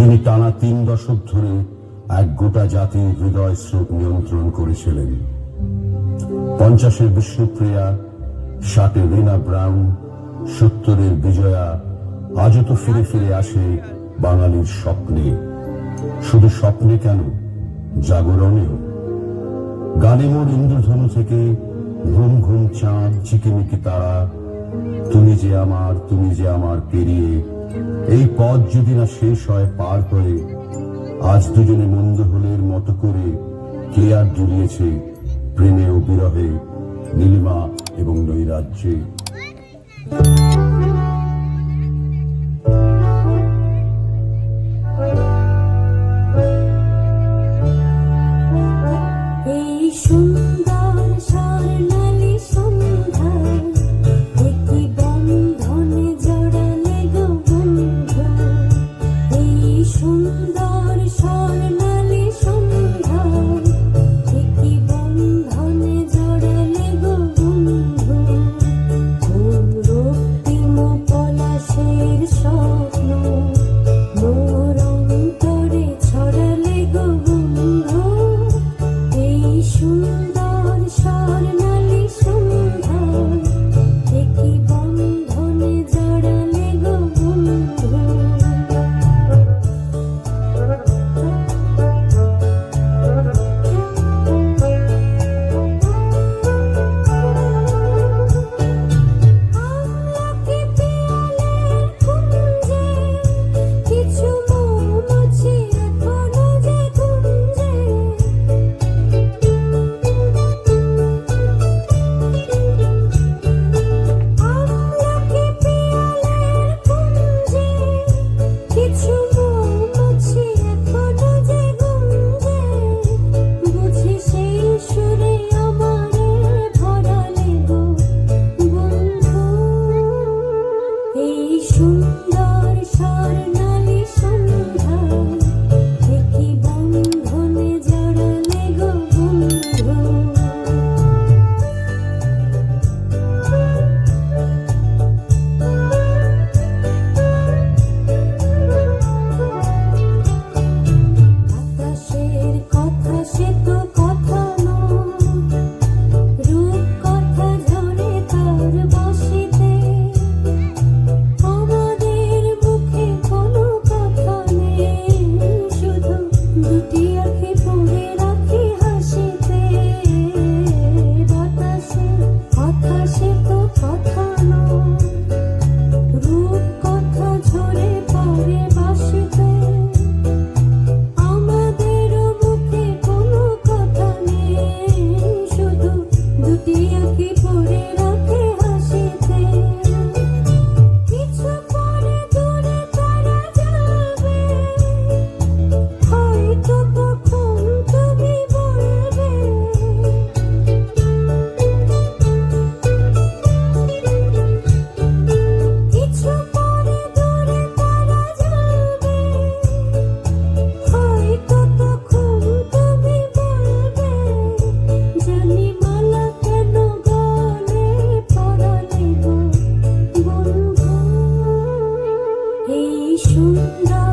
যিনি টানা 3 দশক ধরে এক গোটা জাতির হৃদয় স্রোত নিয়ন্ত্রণ করেছিলেন। 50-এর বিষ্ণুপ্রিয়া, 60-এর রিনা ব্রাউন, 70-এর বিজয়া আজও তো ফিরে ফিরে আসে বাঙালির স্বপ্নে। শুধু স্বপ্নে কেন, জাগরণেও। গানে মোর ইন্দ্রধনু থেকে ঘুম ঘুম চাঁদ, চিকিমিকি তারা, তুমি যে আমার পেরিয়ে, এই পথ যদি না শেষ হয় পার হয়ে, আজ দুজনে মন্দ হলের মতো করে কে আর জুড়িয়েছে প্রেমে ও বিরহে, নীলিমা এবং নৈরাজ্যে। সুন্দর